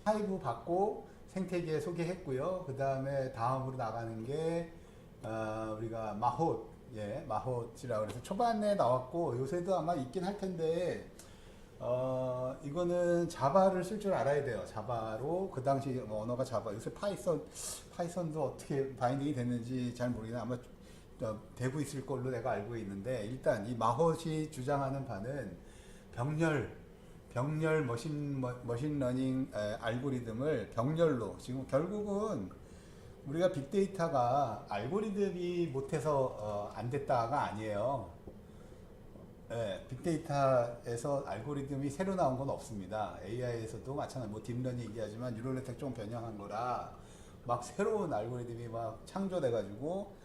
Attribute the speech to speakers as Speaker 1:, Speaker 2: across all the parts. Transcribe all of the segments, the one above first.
Speaker 1: 하이브 받고 생태계 소개했고요. 그 다음에 다음으로 나가는 게 우리가 마톳, 예, 마톳이라고 그래서 초반에 나왔고 요새도 아마 있긴 할 텐데 이거는 자바를 쓸 줄 알아야 돼요. 자바로 그 당시 뭐 언어가 자바. 요새 파이썬도 어떻게 바인딩이 됐는지 잘 모르겠는데 아마 되고 있을 걸로 내가 알고 있는데 일단 이 마톳이 주장하는 바는 병렬 머신러닝 알고리즘을 병렬로 지금 결국은 우리가 빅데이터가 알고리즘이 못해서 안 됐다가 아니에요. 예, 빅데이터에서 알고리즘이 새로 나온 건 없습니다. AI에서도 마찬가지, 뭐 딥러닝 얘기하지만 뉴럴네트워크 좀 변형한 거라 막 새로운 알고리즘이 막 창조돼가지고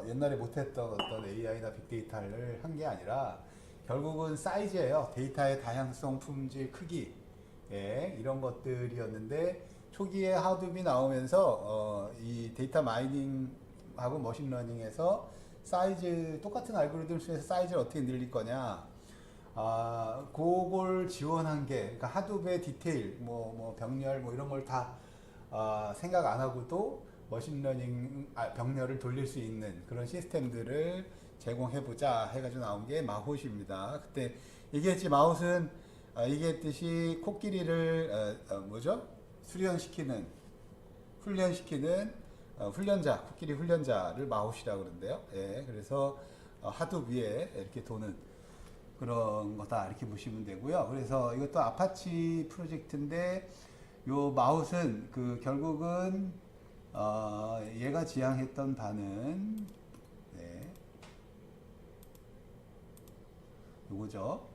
Speaker 1: 옛날에 못했던 어떤 AI나 빅데이터를 한 게 아니라 결국은 사이즈예요. 데이터의 다양성, 품질, 크기, 예, 이런 것들이었는데 초기에 하둡이 나오면서 이 데이터 마이닝하고 머신러닝에서 사이즈 똑같은 알고리즘 중에서 사이즈를 어떻게 늘릴 거냐, 그걸 지원한 게 그러니까 하둡의 디테일 뭐 병렬 뭐 이런 걸 다 생각 안 하고도 머신러닝 병렬을 돌릴 수 있는 그런 시스템들을 제공해보자 해가지고 나온 게 마톳입니다. 그때 얘기했지, 마톳은 얘기했듯이 코끼리를 뭐죠? 수련시키는 훈련시키는 훈련자, 코끼리 훈련자를 마톳이라고 그러는데요. 예, 그래서 하둡 위에 이렇게 도는 그런 거다 이렇게 보시면 되고요. 그래서 이것도 아파치 프로젝트인데 요 마톳은 그 결국은 얘가 지향했던 바는 네, 요거죠.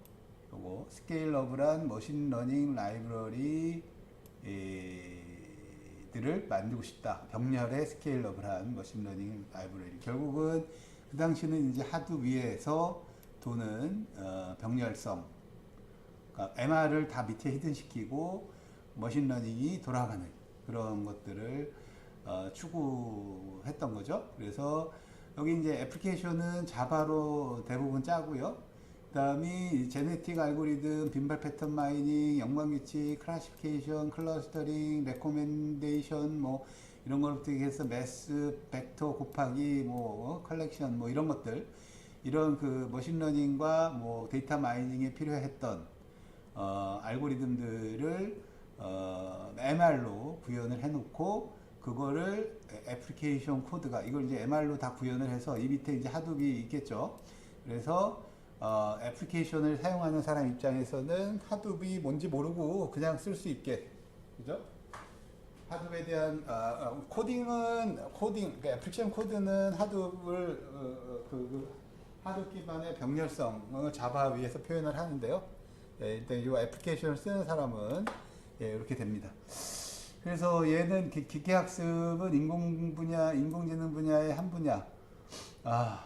Speaker 1: 요거 스케일러블한 머신러닝 라이브러리 들을 만들고 싶다. 병렬의 스케일러블한 머신러닝 라이브러리. 결국은 그 당시는 이제 하드 위에서 도는 병렬성, 그러니까 MR을 다 밑에 히든시키고 머신러닝이 돌아가는 그런 것들을 추구했던 거죠. 그래서 여기 이제 애플리케이션은 자바로 대부분 짜고요. 그다음이 제네틱 알고리즘, 빈발 패턴 마이닝, 연관규칙, 클래시피케이션, 클러스터링, 레코멘데이션 뭐 이런 걸부터 해서 매스, 벡터 곱하기 뭐 컬렉션 뭐 이런 것들, 이런 그 머신러닝과 뭐 데이터 마이닝에 필요했던 알고리즘들을 MR로 구현을 해놓고 그거를 애플리케이션 코드가 이걸 이제 MR로 다 구현을 해서 이 밑에 이제 하둡이 있겠죠. 그래서 애플리케이션을 사용하는 사람 입장에서는 하둡이 뭔지 모르고 그냥 쓸 수 있게, 그죠? 하둡에 대한 그러니까 애플리케이션 코드는 하둡을 하둡 기반의 병렬성을 자바 위에서 표현을 하는데요. 예, 일단 이 애플리케이션을 쓰는 사람은 예, 이렇게 됩니다. 그래서 얘는 기계학습은 인공지능 분야의 한 분야. 아,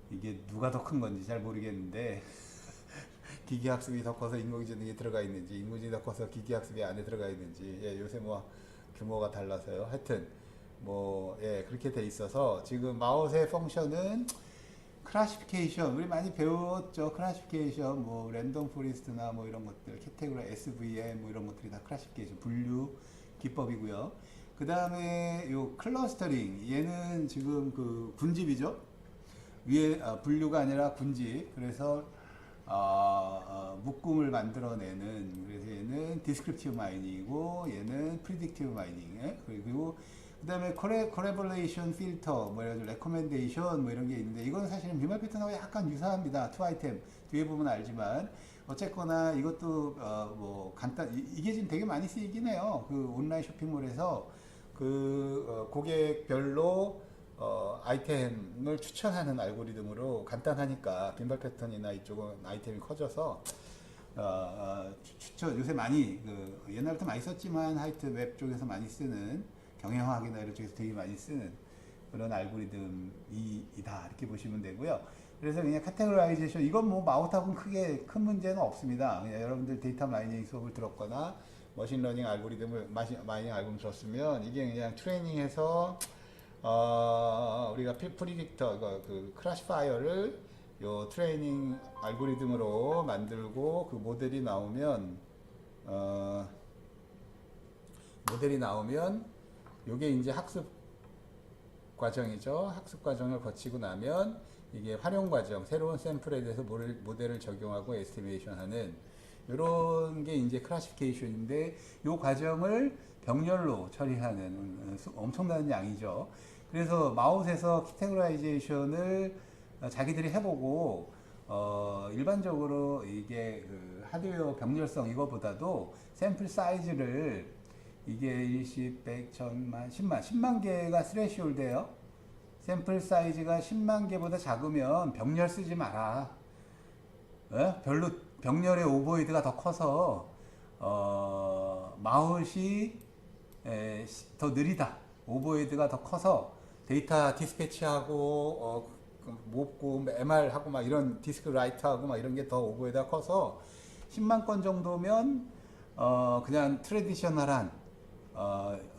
Speaker 1: 이게 누가 더 큰 건지 잘 모르겠는데 기계학습이 더 커서 인공지능이 들어가 있는지, 인공지능이 더 커서 기계학습이 안에 들어가 있는지, 예, 요새 뭐 규모가 달라서요. 하여튼 뭐 예, 그렇게 돼 있어서 지금 마우스의 펑션은 클래시피케이션, 우리 많이 배웠죠. 클래시피케이션 뭐 랜덤 포리스트나 뭐 이런 것들, 캐테고리 SVM 뭐 이런 것들이 다 클래시피케이션 분류 기법이고요. 그 다음에 요 클러스터링, 얘는 지금 그 군집이죠. 위에 분류가 아니라 군집. 그래서 묶음을 만들어내는, 그래서 얘는 디스크립티브 마이닝이고 얘는 프리딕티브 마이닝. 그리고 그 다음에 코레볼레이션 필터, 뭐 레코멘데이션 뭐 이런 게 있는데 이건 사실은 비말 패턴하고 약간 유사합니다. 투 아이템 뒤에 보면 알지만 어쨌거나 이것도 뭐 간단, 이게 지금 되게 많이 쓰이긴 해요. 그 온라인 쇼핑몰에서 그 고객별로 아이템을 추천하는 알고리즘으로 간단하니까 빈발 패턴이나 이쪽은 아이템이 커져서 추천 요새 많이 그 옛날부터 많이 썼지만 하여튼 웹 쪽에서 많이 쓰는, 경영학이나 이런 쪽에서 되게 많이 쓰는 그런 알고리즘이다 이렇게 보시면 되고요. 그래서 그냥 카테고라이제이션, 이건 뭐 마우스하고는 크게 큰 문제는 없습니다. 그냥 여러분들 데이터 마이닝 수업을 들었거나 머신러닝 알고리즘을 마이닝 알고리즘 들었으면 이게 그냥 트레이닝해서 우리가 프리딕터 그 클래시파이어를 요 트레이닝 알고리즘으로 만들고 그 모델이 나오면 모델이 나오면 요게 이제 학습 과정이죠. 학습 과정을 거치고 나면 이게 활용 과정, 새로운 샘플에 대해서 모델을 적용하고 에스티메이션 하는 이런 게 이제 클래시피케이션인데 이 과정을 병렬로 처리하는 엄청난 양이죠. 그래서 마우스에서 키테고라이제이션을 자기들이 해보고 일반적으로 이게 그 하드웨어 병렬성 이거보다도 샘플 사이즈를 이게 20, 100, 1000만, 10만 개가 스레시홀드예요. 샘플 사이즈가 10만 개보다 작으면 병렬 쓰지 마라. 별로 병렬의 오버헤드가 더 커서 마우스이 더 느리다. 오버헤드가 더 커서 데이터 디스패치하고 몹고 MR하고 막 이런 디스크 라이트하고 막 이런 게 더 오버헤드가 커서 10만 건 정도면 그냥 트레디셔널한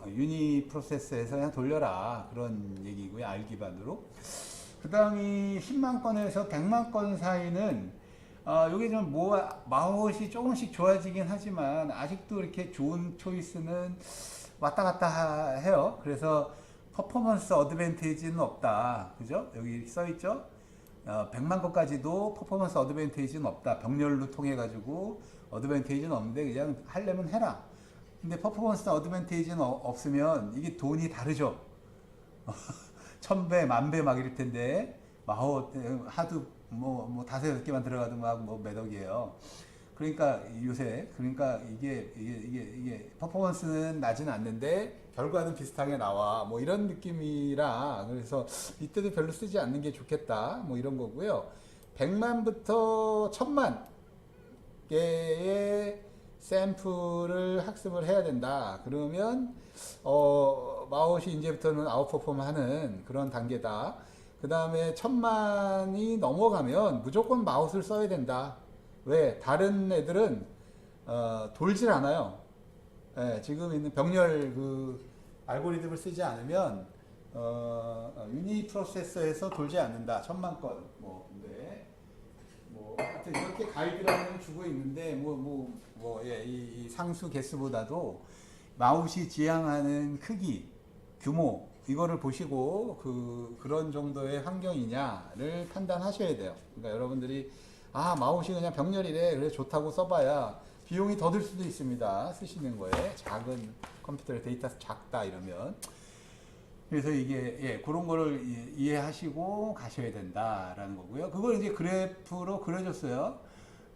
Speaker 1: 유니 프로세서에서 그냥 돌려라 그런 얘기고요. R 기반으로. 그 다음이 10만 건에서 100만 건 사이는 요게 좀 마우스이 조금씩 좋아지긴 하지만 아직도 이렇게 좋은 초이스는 왔다 갔다 해요. 그래서 퍼포먼스 어드밴티지는 없다. 그죠? 여기 써 있죠? 100만 건까지도 퍼포먼스 어드밴티지는 없다. 병렬로 통해 가지고 어드밴티지는 없는데 그냥 하려면 해라. 근데 퍼포먼스 어드밴티지는 없으면 이게 돈이 다르죠. 1000배, 10,000배 막 이럴 텐데 하도 뭐 5-6개만 들어가도 막 뭐 몇 억이에요. 그러니까 요새 이게 퍼포먼스는 나지는 않는데 결과는 비슷하게 나와 뭐 이런 느낌이라 그래서 이때도 별로 쓰지 않는 게 좋겠다 뭐 이런 거고요. 100만부터 1000만 개의 샘플을 학습을 해야 된다. 그러면 마우스이 이제부터는 아웃퍼폼 하는 그런 단계다. 그 다음에 1000만이 넘어가면 무조건 마우스를 써야 된다. 왜? 다른 애들은 돌질 않아요. 지금 있는 병렬 그 알고리즘을 쓰지 않으면 유니 프로세서에서 돌지 않는다. 1000만 건. 하여튼 이렇게 가이드라인을 주고 있는데 이 상수 개수보다도 마우스이 지향하는 크기, 규모 이거를 보시고 그런 정도의 환경이냐를 판단하셔야 돼요. 그러니까 여러분들이 마우스이 그냥 병렬이래 그래서 좋다고 써봐야 비용이 더 들 수도 있습니다. 쓰시는 거에 작은 컴퓨터의 데이터 작다 이러면 그래서 이게 그런 거를 이해하시고 가셔야 된다라는 거고요. 그걸 이제 그래프로 그려줬어요.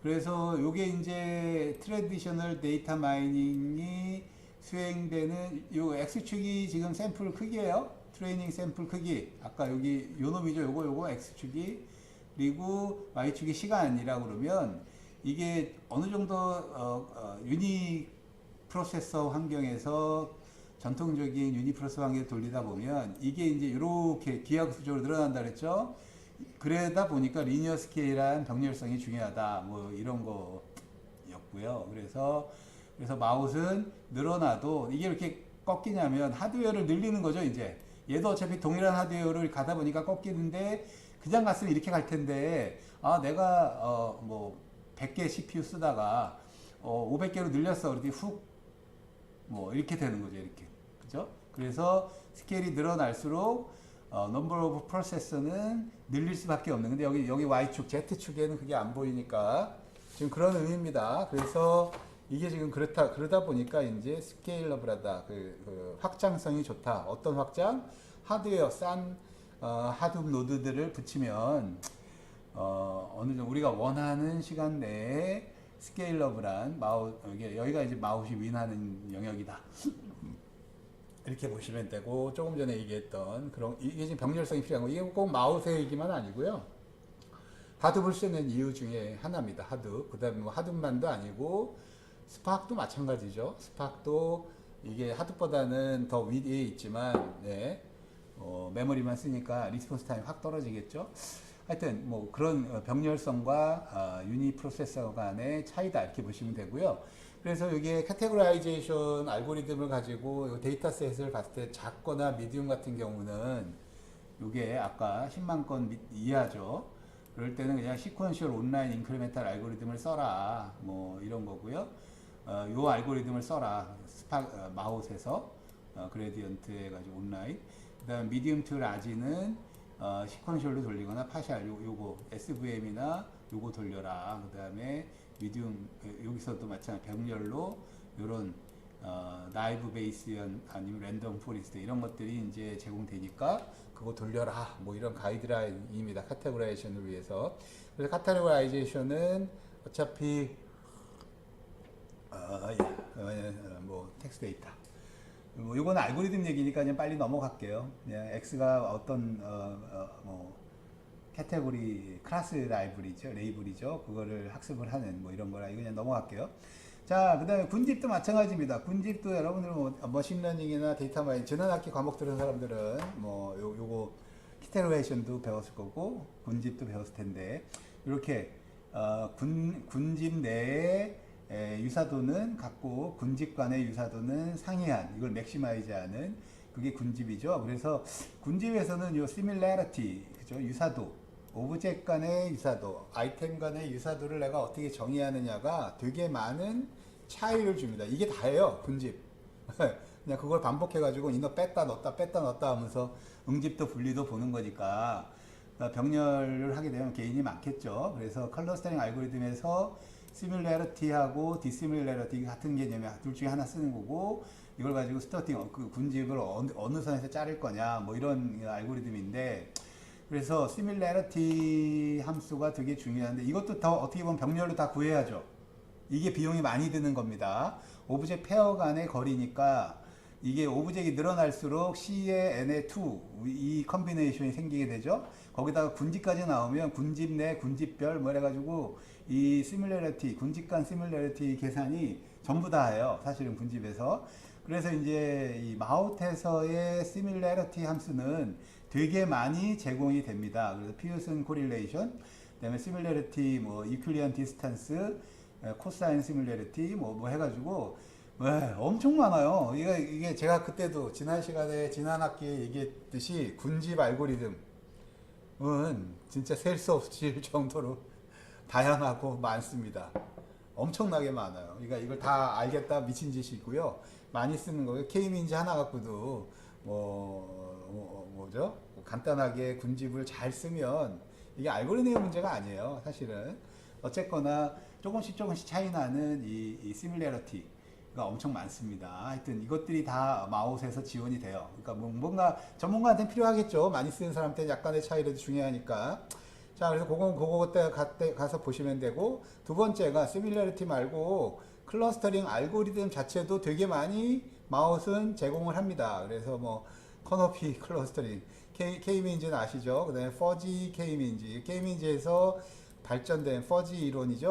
Speaker 1: 그래서 요게 이제 트래디셔널 데이터 마이닝이 수행되는 요 X축이 지금 샘플 크기예요. 트레이닝 샘플 크기. 아까 여기 요 놈이죠. 요거 X축이. 그리고 Y축이 시간이라고 그러면 이게 어느 정도 유니 프로세서 환경에서 전통적인 유니 프로세서 환경에 돌리다 보면 이게 이제 이렇게 기하급수적으로 늘어난다 그랬죠. 그러다 보니까 리니어 스케일한 병렬성이 중요하다. 뭐 이런 거였고요. 그래서 마우스는 늘어나도 이게 이렇게 꺾이냐면 하드웨어를 늘리는 거죠. 이제 얘도 어차피 동일한 하드웨어를 가다 보니까 꺾이는데 그냥 갔으면 이렇게 갈 텐데 내가 100개 CPU 쓰다가 500개로 늘렸어. 그랬더니 이렇게 되는 거죠. 이렇게. 그죠? 그래서 스케일이 늘어날수록 number of processor는 늘릴 수밖에 없는. 근데 여기 Y축, Z축에는 그게 안 보이니까 지금 그런 의미입니다. 그래서 이게 지금 그러다 보니까 이제 스케일러블하다. 그 확장성이 좋다. 어떤 확장? 하드웨어, 싼 하드웨어 노드들을 붙이면 어느 정도 우리가 원하는 시간 내에 스케일러블한 여기가 이제 마우스 윈하는 영역이다. 이렇게 보시면 되고 조금 전에 얘기했던 이게 지금 병렬성이 필요한 거 이게 꼭 마우스의 얘기만 아니고요. 하둡을 쓰는 이유 중에 하나입니다. 하둡. 그 다음에 하둡만도 아니고 스파크도 마찬가지죠. 스파크도 이게 하둡보다는 더 위에 있지만 메모리만 쓰니까 리스폰스 타임이 확 떨어지겠죠. 하여튼 그런 병렬성과 유니 프로세서 간의 차이다 이렇게 보시면 되고요. 그래서 여기에 카테고라이제이션 알고리즘을 가지고 데이터셋을 봤을 때 작거나 미디움 같은 경우는 이게 아까 10만 건 이하죠. 그럴 때는 그냥 시퀀셜 온라인 인크리멘탈 알고리즘을 써라 이런 거고요. 요 알고리즘을 써라. 마우스에서 그레디언트 해가지고 온라인. 그다음 미디움 투 라지는 시퀀셜로 돌리거나 파샬 요거 SVM이나 요거 돌려라. 그다음에 미디움 여기서도 마찬가지 병렬로 요런 나이브 베이스 아니면 랜덤 포리스트 이런 것들이 이제 제공되니까 그거 돌려라. 뭐 이런 가이드라인입니다. 카테고라이제이션을 위해서. 그래서 카테고라이제이션은 어차피 뭐 텍스트 데이터. 이건 알고리즘 얘기니까 그냥 빨리 넘어갈게요. 그냥 X가 어떤 뭐 카테고리 클래스 레이블이죠. 그거를 학습을 하는 뭐 이런 거라 이거 그냥 넘어갈게요. 자, 그다음에 군집도 마찬가지입니다. 군집도 여러분들 뭐 머신러닝이나 데이터 마이닝 지난 학기 과목 들은 사람들은 뭐 요거 키테로레이션도 배웠을 거고 군집도 배웠을 텐데 이렇게 군집 내에 유사도는 같고 군집 간의 유사도는 상이한 이걸 맥시마이즈하는 그게 군집이죠. 그래서 군집에서는 요 similarity 그죠? 유사도 오브젝트 간의 유사도 아이템 간의 유사도를 내가 어떻게 정의하느냐가 되게 많은 차이를 줍니다. 이게 다예요. 군집 그냥 그걸 반복해 가지고 이너 뺐다 넣었다 하면서 응집도 분리도 보는 거니까 병렬을 하게 되면 개인이 많겠죠. 그래서 클러스터링 알고리즘에서 시뮬레리티하고 디시뮬레리티 같은 개념이 둘 중에 하나 쓰는 거고 이걸 가지고 스타팅 그 군집을 어느 선에서 자를 거냐 뭐 이런 알고리즘인데 그래서 시뮬레리티 함수가 되게 중요한데 이것도 더 어떻게 보면 병렬로 다 구해야죠. 이게 비용이 많이 드는 겁니다. 오브젝트 페어 간의 거리니까 이게 오브젝트가 늘어날수록 C의 N의 2, 이 컨비네이션이 생기게 되죠. 거기다가 군집까지 나오면 군집 내 군집별 뭐 이래가지고 이 시뮬레리티, 군집 간 시뮬레리티 계산이 전부 다 해요. 사실은 군집에서. 그래서 이제 이 마우트에서의 시뮬레리티 함수는 되게 많이 제공이 됩니다. 그래서 피어슨 코릴레이션, 그다음에 시뮬레리티, 뭐 이퀄리언 디스턴스, 코사인 시뮬레리티 뭐 해가지고 엄청 많아요. 이게 제가 그때도 지난 시간에 지난 학기에 얘기했듯이 군집 알고리즘은 진짜 셀 수 없을 정도로 다양하고 많습니다. 엄청나게 많아요. 그러니까 이걸 다 알겠다 미친 짓이고요. 많이 쓰는 거예요. K민지 하나 갖고도 뭐죠? 간단하게 군집을 잘 쓰면 이게 알고리즘의 문제가 아니에요. 사실은 어쨌거나 조금씩 차이 나는 이 시뮬레리티가 엄청 많습니다. 하여튼 이것들이 다 마우스에서 지원이 돼요. 그러니까 뭔가 전문가한테는 필요하겠죠. 많이 쓰는 사람한테는 약간의 차이라도 중요하니까. 자, 그래서 그거 때 가서 보시면 되고, 두 번째가 시뮬레리티 말고 클러스터링 알고리즘 자체도 되게 많이 마우스는 제공을 합니다. 그래서 뭐 커노피 클러스터링, K민지는 아시죠? 그 다음에 퍼지 K민지, K민지에서 발전된 퍼지 이론이죠.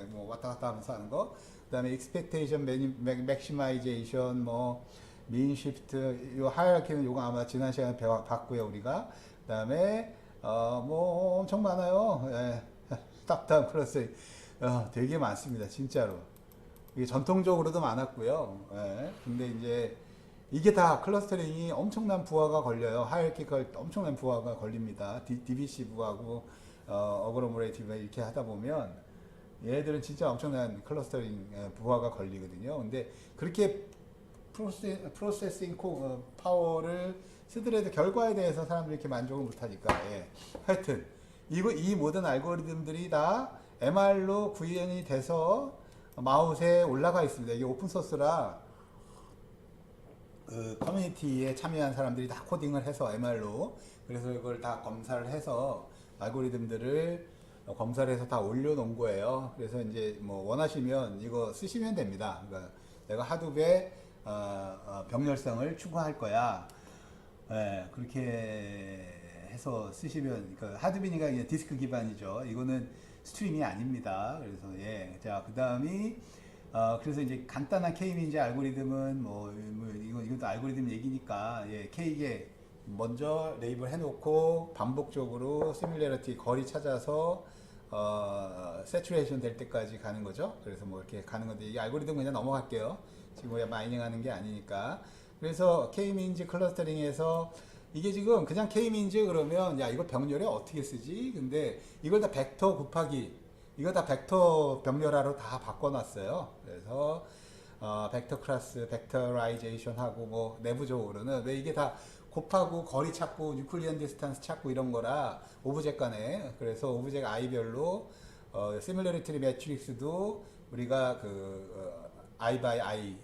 Speaker 1: 뭐 왔다 갔다 하면서 하는 거. 그 다음에 expectation maximization, 뭐 mean shift, 요 하이라키는 요거 아마 지난 시간에 봤고요, 우리가. 그 다음에 뭐 엄청 많아요. 탑다운 클러스터링 되게 많습니다, 진짜로. 이게 전통적으로도 많았고요. 근데 이제 이게 다 클러스터링이 엄청난 부하가 걸려요. 하이라키컬 엄청난 부하가 걸립니다. DBC 부하고 어그로모레이티브 이렇게 하다 보면 얘들은 진짜 엄청난 클러스터링 부하가 걸리거든요. 근데 그렇게 프로세싱 파워를 쓰더라도 결과에 대해서 사람들이 이렇게 만족을 못하니까 하여튼 이 모든 알고리즘들이 다 MR로 구현이 돼서 마우스에 올라가 있습니다. 이게 오픈소스라 그 커뮤니티에 참여한 사람들이 다 코딩을 해서 MR로 그래서 이걸 다 검사를 해서 알고리즘들을 검사를 해서 다 올려놓은 거예요. 그래서 이제 뭐 원하시면 이거 쓰시면 됩니다. 그러니까 내가 하둡의 병렬성을 추구할 거야. 그렇게 해서 쓰시면 그러니까 하드빈이가 이제 디스크 기반이죠. 이거는 스트림이 아닙니다. 그래서 자 그다음이 그래서 이제 간단한 K민지 알고리즘은 이것도 알고리즘 얘기니까 K에 먼저 레이블 해놓고 반복적으로 시뮬레리티 거리 찾아서 세츄레이션 될 때까지 가는 거죠. 그래서 뭐 이렇게 가는 건데 이 알고리즘 그냥 넘어갈게요. 지금 우리가 마이닝 하는 게 아니니까. 그래서 K민지 클러스터링에서 이게 지금 그냥 K민지 그러면 야 이거 병렬에 어떻게 쓰지? 근데 이걸 다 벡터 곱하기 이거 다 벡터 병렬화로 다 바꿔놨어요. 그래서 벡터 클래스, 벡터라이제이션 하고 뭐 내부적으로는 왜 이게 다 곱하고 거리 찾고 유클리언 디스턴스 찾고 이런 거라 오브젝 간에 그래서 오브젝 i별로 시뮬러리티 매트릭스도 우리가 i by i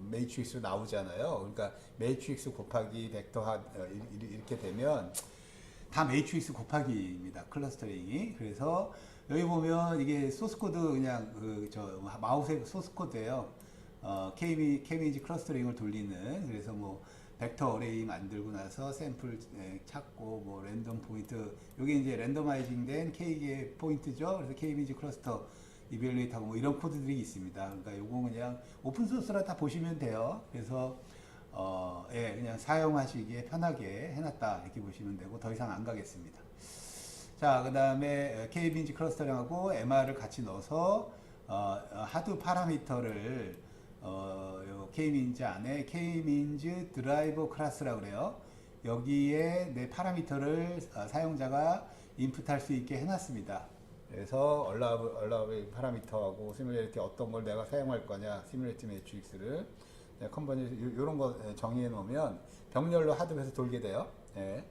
Speaker 1: 매트릭스 나오잖아요. 그러니까 매트릭스 곱하기 벡터 이렇게 되면 다 매트릭스 곱하기입니다. 클러스터링이. 그래서 여기 보면 이게 소스 코드 그냥 마우스의 소스 코드예요. KMG 클러스터링을 돌리는. 그래서 뭐 벡터 어레이 만들고 나서 샘플 찾고 뭐 랜덤 포인트. 이게 이제 랜더마이징 된 K의 포인트죠. 그래서 KMG 클러스터 이벨루에이트하고 뭐 이런 코드들이 있습니다. 그러니까 요거 그냥 오픈 소스라 다 보시면 돼요. 그래서 그냥 사용하시기에 편하게 해놨다 이렇게 보시면 되고 더 이상 안 가겠습니다. 자, 그 다음에 K민즈 클러스터링하고 MR을 같이 넣어서 하드 파라미터를 K민즈 안에 K민즈 드라이버 클래스라고 그래요. 여기에 내 파라미터를 사용자가 인풋할 수 있게 해놨습니다. 그래서 얼라블 파라미터하고 시뮬레이티 어떤 걸 내가 사용할 거냐, 시뮬레이티 매트릭스를 컨버전 이런 거 정의해 놓으면 병렬로 하드에서 돌게 돼요. 네.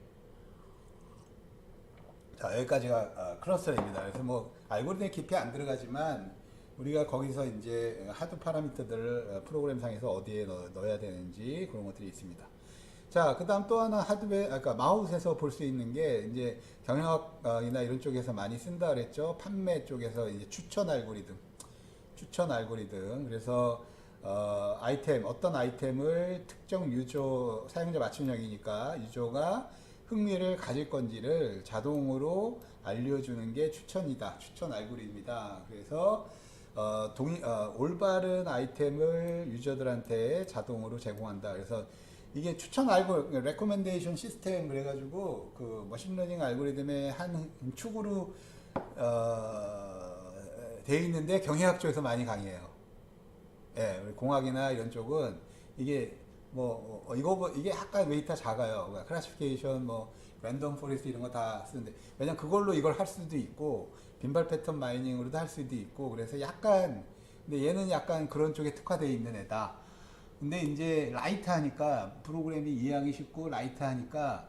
Speaker 1: 자, 여기까지가 클러스터입니다. 그래서 뭐 알고리즘 깊이 안 들어가지만 우리가 거기서 이제 하드 파라미터들을 프로그램상에서 어디에 넣어야 되는지 그런 것들이 있습니다. 자, 그 다음 또 하나 하드웨어, 그러니까 마우스에서 볼 수 있는 게 이제 경영학이나 이런 쪽에서 많이 쓴다 그랬죠. 판매 쪽에서 이제 추천 알고리즘. 그래서 어떤 아이템을 특정 유저, 사용자 맞춤형이니까 유저가 흥미를 가질 건지를 자동으로 알려주는 게 추천이다. 추천 알고리즘이다. 그래서 올바른 아이템을 유저들한테 자동으로 제공한다. 그래서 이게 추천 레코멘데이션 시스템 그래가지고 그 머신러닝 알고리즘의 한 축으로 되어 있는데 경영학 쪽에서 많이 강해요. 예, 공학이나 이런 쪽은 이게 이게 약간 웨이트가 작아요. 그러니까 클래시피케이션, 랜덤 포레스트 이런 거 다 쓰는데 왜냐면 그걸로 이걸 할 수도 있고 빈발 패턴 마이닝으로도 할 수도 있고 그래서 근데 얘는 약간 그런 쪽에 특화되어 있는 애다. 근데 이제 라이트 하니까 프로그램이 이해하기 쉽고 라이트 하니까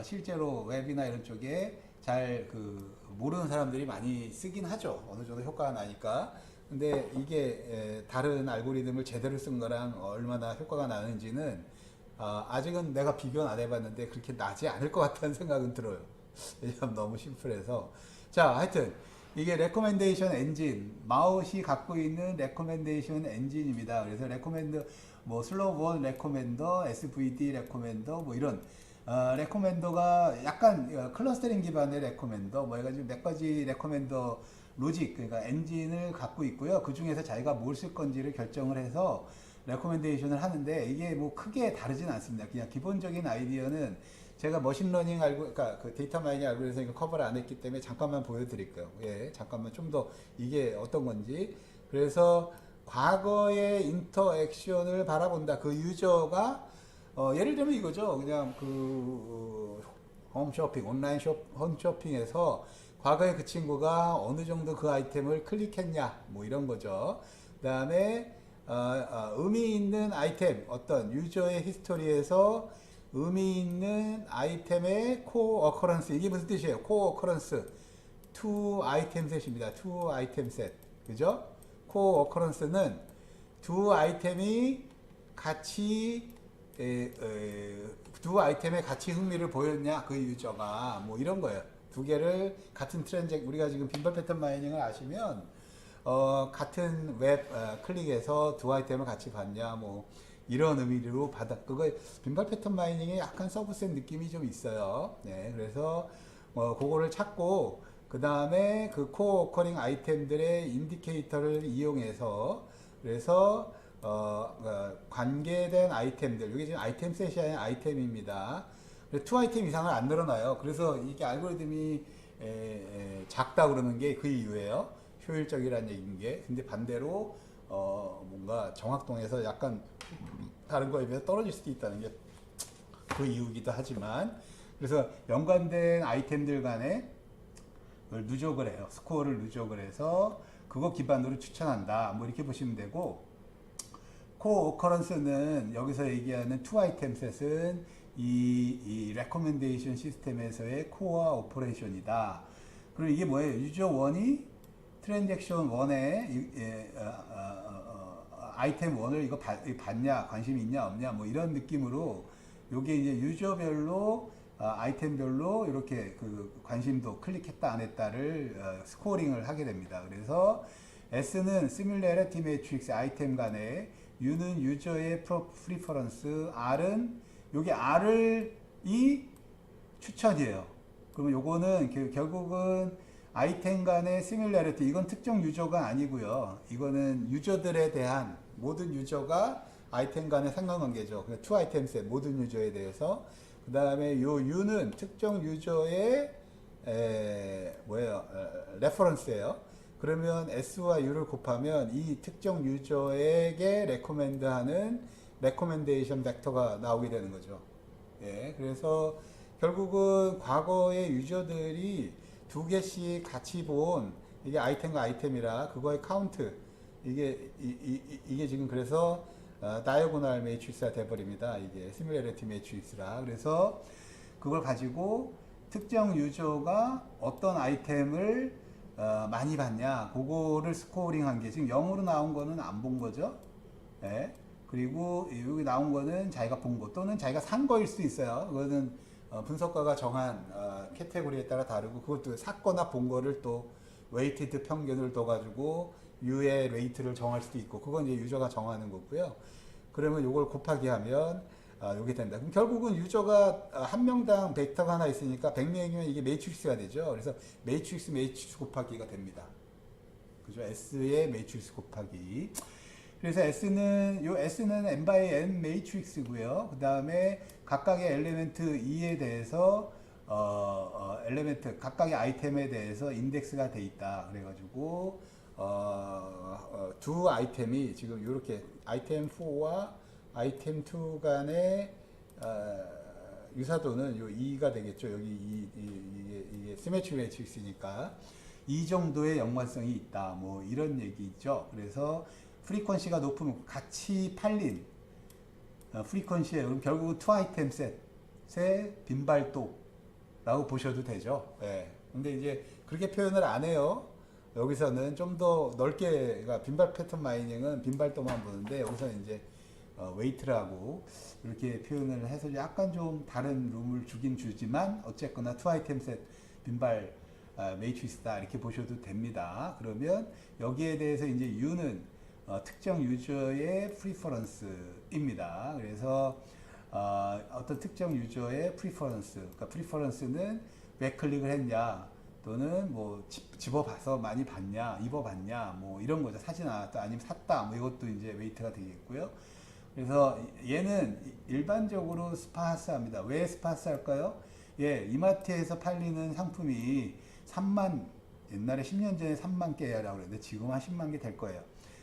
Speaker 1: 실제로 웹이나 이런 쪽에 잘 모르는 사람들이 많이 쓰긴 하죠. 어느 정도 효과가 나니까. 근데 이게 다른 알고리즘을 제대로 쓴 거랑 얼마나 효과가 나는지는 아직은 내가 비교는 안 해봤는데 그렇게 나지 않을 것 같다는 생각은 들어요. 왜냐면 너무 심플해서. 자, 하여튼 이게 레코멘데이션 엔진, 마우스이 갖고 있는 레코멘데이션 엔진입니다. 그래서 슬로우 원 레코멘더, SVD 레코멘더 이런 레코멘더가 약간 클러스터링 기반의 레코멘더 해가지고 몇 가지 레코멘더 로직, 그러니까 엔진을 갖고 있고요. 그 중에서 자기가 뭘 쓸 건지를 결정을 해서 레코멘데이션을 하는데 이게 크게 다르진 않습니다. 그냥 기본적인 아이디어는 제가 머신러닝 그러니까 그 데이터 마이닝 알고리즘 이거 커버를 안 했기 때문에 잠깐만 보여드릴게요. 예, 잠깐만 좀 더 이게 어떤 건지. 그래서 과거의 인터액션을 바라본다. 그 유저가 예를 들면 이거죠. 그냥 홈쇼핑, 온라인 홈쇼핑에서 과거에 그 친구가 어느 정도 그 아이템을 클릭했냐, 이런 거죠. 그 다음에 의미 있는 아이템, 어떤 유저의 히스토리에서 의미 있는 아이템의 코어 어커런스, 이게 무슨 뜻이에요? 코어 어커런스, 투 아이템 셋입니다. 투 아이템 셋, 그죠? 코어 어커런스는 두 아이템이 같이 두 아이템에 같이 흥미를 보였냐, 그 유저가 이런 거예요. 두 개를 같은 우리가 지금 빈발 패턴 마이닝을 아시면 같은 웹 클릭해서 두 아이템을 같이 봤냐, 이런 의미로 그거 빈발 패턴 마이닝에 약간 서브셋 느낌이 좀 있어요. 네, 그래서 그거를 찾고 그 다음에 그 코어 오커링 아이템들의 인디케이터를 이용해서 그래서 관계된 아이템들, 여기 지금 아이템 셋이 아닌 아이템입니다. 투 아이템 이상을 안 늘어나요. 그래서 이게 알고리즘이 작다 그러는 게 그 이유예요. 효율적이라는 얘기인 게. 근데 반대로 뭔가 정확도에서 약간 다른 거에 비해서 떨어질 수도 있다는 게 그 이유이기도 하지만, 그래서 연관된 아이템들 간에 누적을 해요. 스코어를 누적을 해서 그거 기반으로 추천한다. 뭐 이렇게 보시면 되고, 코어 오커런스는 여기서 얘기하는 투 아이템 셋은 이 레코멘데이션 시스템에서의 코어 오퍼레이션이다. 그리고 이게 뭐예요? 유저 1이 트랜잭션 1에 아이템 1을 이거 봤냐, 관심이 있냐, 없냐, 뭐 이런 느낌으로 요게 이제 유저별로 아이템별로 이렇게 그 관심도 클릭했다 안 했다를 스코어링을 하게 됩니다. 그래서 S는 시뮬레리티 매트릭스 아이템 간에, U는 유저의 프리퍼런스, R은 여기 R을 이 추천이에요. 그러면 요거는 결국은 아이템 간의 시뮬레리티, 이건 특정 유저가 아니고요. 이거는 유저들에 대한 모든 유저가 아이템 간의 상관관계죠. 그러니까 투 아이템 셋 모든 유저에 대해서. 그 다음에 요 U는 특정 유저의 레퍼런스예요. 그러면 S와 U를 곱하면 이 특정 유저에게 레코멘드하는 레코멘데이션 벡터가 나오게 되는 거죠. 예, 그래서 결국은 과거의 유저들이 두 개씩 같이 본 이게 아이템과 아이템이라 그거의 카운트, 이게 지금 그래서 다이어고널 매트릭스가 돼버립니다. 이게 시뮬레리티 매트릭스라. 그래서 그걸 가지고 특정 유저가 어떤 아이템을 많이 봤냐, 그거를 스코어링 한 게, 지금 0으로 나온 거는 안 본 거죠. 예. 그리고 여기 나온 거는 자기가 본 거 또는 자기가 산 거일 수도 있어요. 그거는 분석가가 정한 캐테고리에 따라 다르고, 그것도 샀거나 본 거를 또 웨이티드 평균을 둬가지고 U의 레이트를 정할 수도 있고, 그건 이제 유저가 정하는 거고요. 그러면 이걸 곱하기 하면 요게 된다. 그럼 결국은 유저가 한 명당 벡터가 하나 있으니까 100명이면 이게 매트릭스가 되죠. 그래서 매트릭스 곱하기가 됩니다. 그죠? S의 매트릭스 곱하기. 그래서 S는 n by n 매트릭스고요. 그 다음에 각각의 엘리멘트 E에 대해서 엘리멘트 각각의 아이템에 대해서 인덱스가 돼 있다. 그래가지고 두 아이템이 지금 이렇게 아이템 4와 아이템 2 간의 유사도는 요 2가 되겠죠. 여기 이게 시메트리 매트릭스니까 이 정도의 연관성이 있다. 뭐 이런 얘기죠. 그래서 프리퀀시가 높으면 같이 팔린 프리퀀시에, 그럼 결국은 투 아이템 셋의 빈발도라고 보셔도 되죠. 예. 근데 이제 그렇게 표현을 안 해요. 여기서는 좀 더 넓게, 그러니까 빈발 패턴 마이닝은 빈발도만 보는데, 여기서는 이제 웨이트라고 이렇게 표현을 해서 약간 좀 다른 룸을 주긴 주지만, 어쨌거나 투 아이템 셋 빈발 매트릭스다 이렇게 보셔도 됩니다. 그러면 여기에 대해서 이제 U는 특정 유저의 프리퍼런스입니다. 그래서 어떤 특정 유저의 프리퍼런스, 그러니까 프리퍼런스는 왜 클릭을 했냐, 또는 뭐 집어봐서 많이 봤냐, 입어봤냐, 뭐 이런 거죠. 사진 나왔다, 아니면 샀다, 뭐 이것도 이제 웨이트가 되겠고요. 그래서 얘는 일반적으로 스파스합니다. 왜 스파스할까요? 예, 이마트에서 팔리는 상품이 3만, 옛날에 10년 전에 3만 개라고 그랬는데 지금 한 10만 개 될 거예요.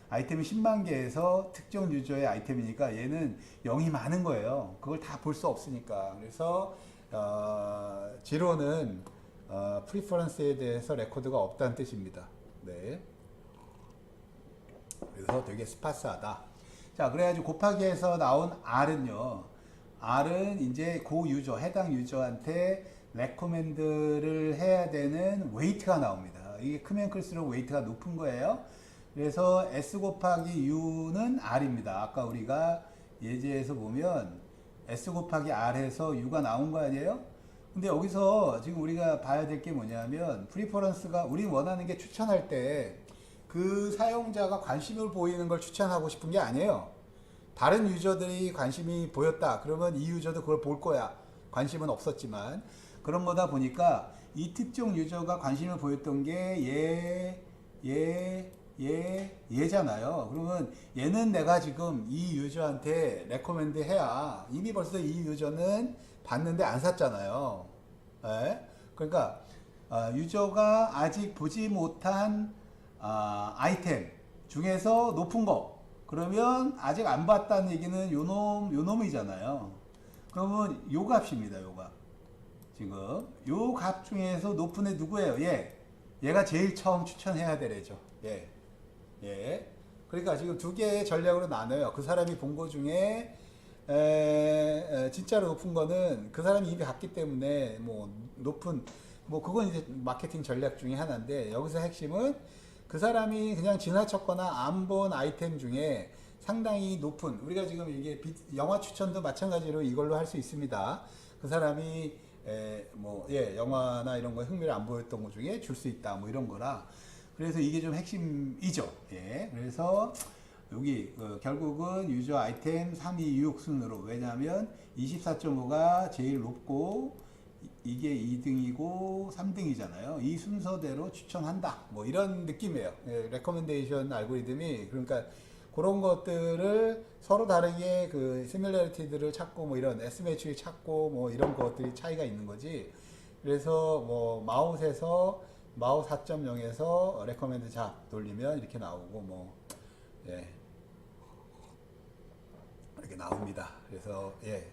Speaker 1: 아이템이 10만 개에서 특정 유저의 아이템이니까 얘는 0이 많은 거예요. 그걸 다 볼 수 없으니까. 그래서 지로는 프리퍼런스에 대해서 레코드가 없다는 뜻입니다. 네. 그래서 되게 스파스하다. 자, 그래가지고 곱하기해서 나온 R은요. R은 이제 그 유저, 해당 유저한테 레코멘드를 해야 되는 웨이트가 나옵니다. 이게 크면 클수록 웨이트가 높은 거예요. 그래서 S 곱하기 U는 R입니다. 아까 우리가 예제에서 보면 S 곱하기 R 해서 U가 나온 거 아니에요? 근데 여기서 지금 우리가 봐야 될 게 뭐냐면, 프리퍼런스가 우리 원하는 게 추천할 때 그 사용자가 관심을 보이는 걸 추천하고 싶은 게 아니에요. 다른 유저들이 관심이 보였다. 그러면 이 유저도 그걸 볼 거야. 관심은 없었지만. 그런 거다 보니까 이 특정 유저가 관심을 보였던 게 얘잖아요. 그러면 얘는 내가 지금 이 유저한테 레코멘드 해야, 이미 벌써 이 유저는 봤는데 안 샀잖아요. 예? 그러니까 유저가 아직 보지 못한 아이템 중에서 높은 거, 그러면 아직 안 봤다는 얘기는 요 놈이잖아요. 그러면 요 값입니다. 요 값. 지금 요 값 중에서 높은 애 누구예요? 얘. 얘가 제일 처음 추천해야 되래죠. 예. 예. 그러니까 지금 두 개의 전략으로 나눠요. 그 사람이 본 거 중에 진짜로 높은 거는 그 사람이 입이 갔기 때문에 뭐 높은 뭐 그건 이제 마케팅 전략 중에 하나인데 여기서 핵심은 그 사람이 그냥 지나쳤거나 안 본 아이템 중에 상당히 높은 우리가 지금 이게 영화 추천도 마찬가지로 이걸로 할 수 있습니다. 그 사람이 영화나 이런 거 흥미를 안 보였던 것 중에 줄 수 있다 뭐 이런 거라 그래서 이게 좀 핵심이죠. 예. 그래서 여기 결국은 유저 아이템 3, 2, 6 순으로 왜냐하면 24.5가 제일 높고 이게 2등이고 3등이잖아요. 이 순서대로 추천한다. 뭐 이런 느낌이에요. 예, 레커멘데이션 알고리즘이 그러니까 그런 것들을 서로 다르게 그 시뮬러리티들을 찾고 뭐 이런 S매치를 찾고 뭐 이런 것들이 차이가 있는 거지. 그래서 뭐 마우 4.0에서 레커멘드 잡 돌리면 이렇게 나오고 뭐 예, 이렇게 나옵니다.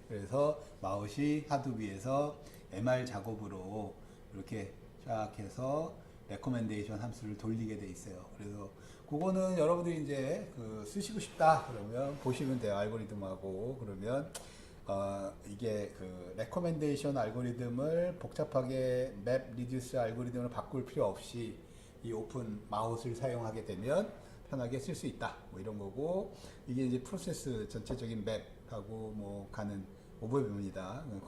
Speaker 1: 그래서 마우시 하드비에서 MR 작업으로 이렇게 쫙 해서 레코멘데이션 함수를 돌리게 돼 있어요. 그래서 그거는 여러분들이 이제 쓰시고 싶다 그러면 보시면 돼요. 알고리즘하고 그러면 이게 그 레코멘데이션 알고리즘을 복잡하게 맵 리듀스 알고리즘을 바꿀 필요 없이 이 오픈 마우스를 사용하게 되면 편하게 쓸 수 있다. 뭐 이런 거고 이게 이제 프로세스 전체적인 맵하고 뭐 가는 오버뷰입니다. 관심